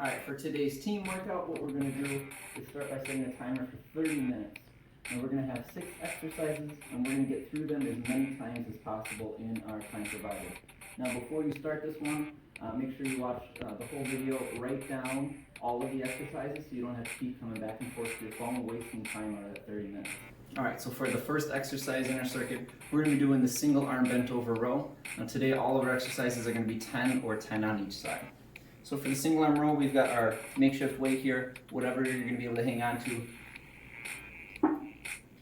Alright, for today's team workout, what we're going to do is start by setting a timer for 30 minutes. And we're going to have 6 exercises, and we're going to get through them as many times as possible in our time provided. Now, before you start this one, make sure you watch the whole video, write down all of the exercises so you don't have to keep coming back and forth to your phone, wasting time out of that 30 minutes. Alright, so for the first exercise in our circuit, we're going to be doing the single arm bent over row. Now today, all of our exercises are going to be 10 or 10 on each side. So for the single arm row, we've got our makeshift weight here, whatever you're going to be able to hang on to.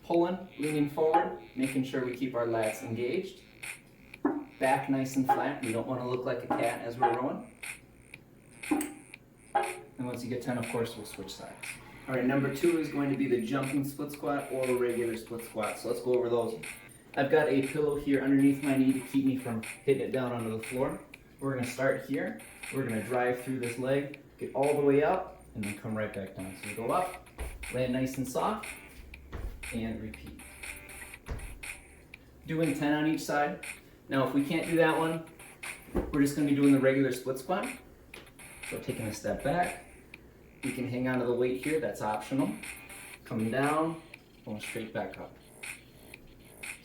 Pulling, leaning forward, making sure we keep our lats engaged. Back nice and flat. We don't want to look like a cat as we're rowing. And once you get 10, of course, we'll switch sides. Alright, number 2 is going to be the jumping split squat or a regular split squat. So let's go over those. I've got a pillow here underneath my knee to keep me from hitting it down onto the floor. We're going to start here. We're going to drive through this leg, get all the way up, and then come right back down. So we go up, land nice and soft, and repeat. Doing 10 on each side. Now if we can't do that one, we're just going to be doing the regular split squat. So taking a step back, we can hang on to the weight here, that's optional. Coming down, going straight back up.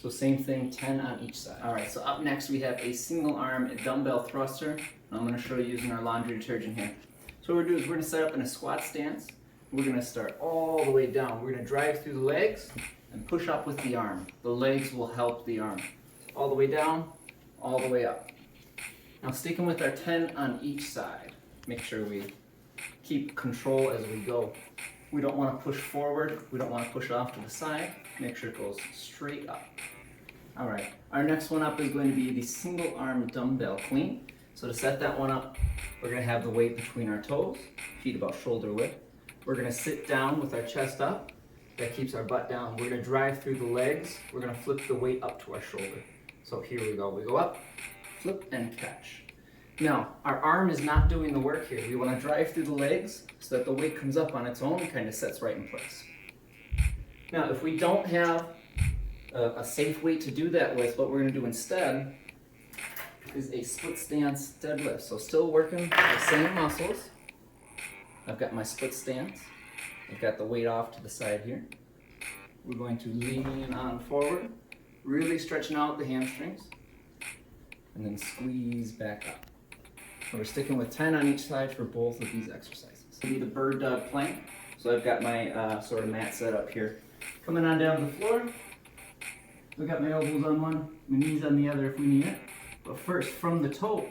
So same thing, 10 on each side. Alright, so up next we have a single arm dumbbell thruster. I'm going to show you using our laundry detergent here. So what we're going to do is we're going to set up in a squat stance. We're going to start all the way down. We're going to drive through the legs and push up with the arm. The legs will help the arm. All the way down, all the way up. Now sticking with our 10 on each side. Make sure we keep control as we go. We don't want to push forward. We don't want to push off to the side. Make sure it goes straight up. Alright, our next one up is going to be the single arm dumbbell clean. So to set that one up, we're going to have the weight between our toes, feet about shoulder width. We're going to sit down with our chest up. That keeps our butt down. We're going to drive through the legs. We're going to flip the weight up to our shoulder. So here we go. We go up, flip, and catch. Now, our arm is not doing the work here. We want to drive through the legs so that the weight comes up on its own and kind of sets right in place. Now, if we don't have a safe weight to do that with, what we're going to do instead is a split stance deadlift. So still working the same muscles. I've got my split stance. I've got the weight off to the side here. We're going to lean on forward, really stretching out the hamstrings, and then squeeze back up. So we're sticking with 10 on each side for both of these exercises. This will be the bird dog plank. So I've got my sort of mat set up here. Coming on down to the floor. I've got my elbows on one, my knees on the other if we need it. But first, from the toes,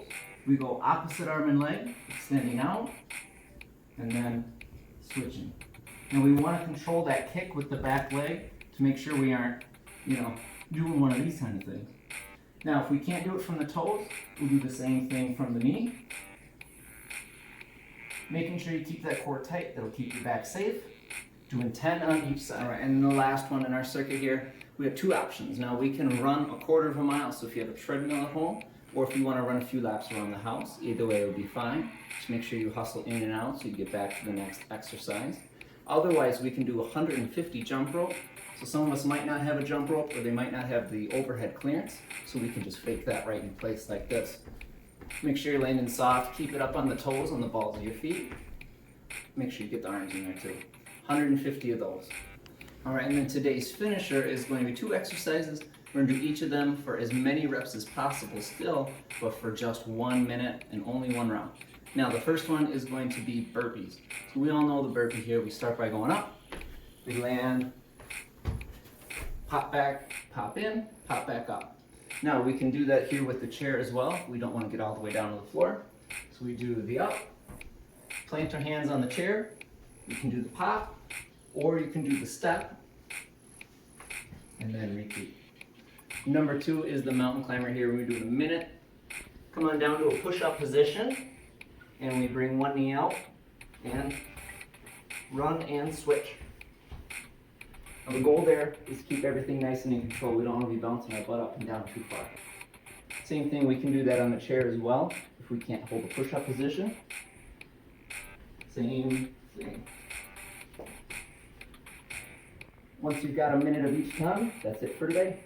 we go opposite arm and leg, extending out, and then switching. And we want to control that kick with the back leg to make sure we aren't, doing one of these kind of things. Now, if we can't do it from the toes, we'll do the same thing from the knee. Making sure you keep that core tight, that'll keep your back safe. Doing 10 on each side. All right, and the last one in our circuit here, we have 2 options. Now, we can run a quarter of a mile, so if you have a treadmill at home, or if you want to run a few laps around the house, either way it would be fine. Just make sure you hustle in and out so you get back to the next exercise. Otherwise, we can do 150 jump rope. So some of us might not have a jump rope, or they might not have the overhead clearance, so we can just fake that right in place like this. Make sure you're landing soft, keep it up on the toes, on the balls of your feet. Make sure you get the arms in there too. 150 of those. Alright, and then today's finisher is going to be 2 exercises. We're going to do each of them for as many reps as possible still, but for just 1 minute and only 1 round. Now the first one is going to be burpees. So we all know the burpee here. We start by going up, we land, pop back, pop in, pop back up. Now we can do that here with the chair as well. We don't want to get all the way down to the floor. So we do the up, plant our hands on the chair, you can do the pop, or you can do the step, and then repeat. Number 2 is the mountain climber here. We do it a minute. Come on down to a push-up position, and we bring one knee out, and run and switch. Now the goal there is to keep everything nice and in control. We don't want to be bouncing our butt up and down too far. Same thing, we can do that on the chair as well, if we can't hold a push-up position. Same thing. Once you've got a minute of each time, that's it for today.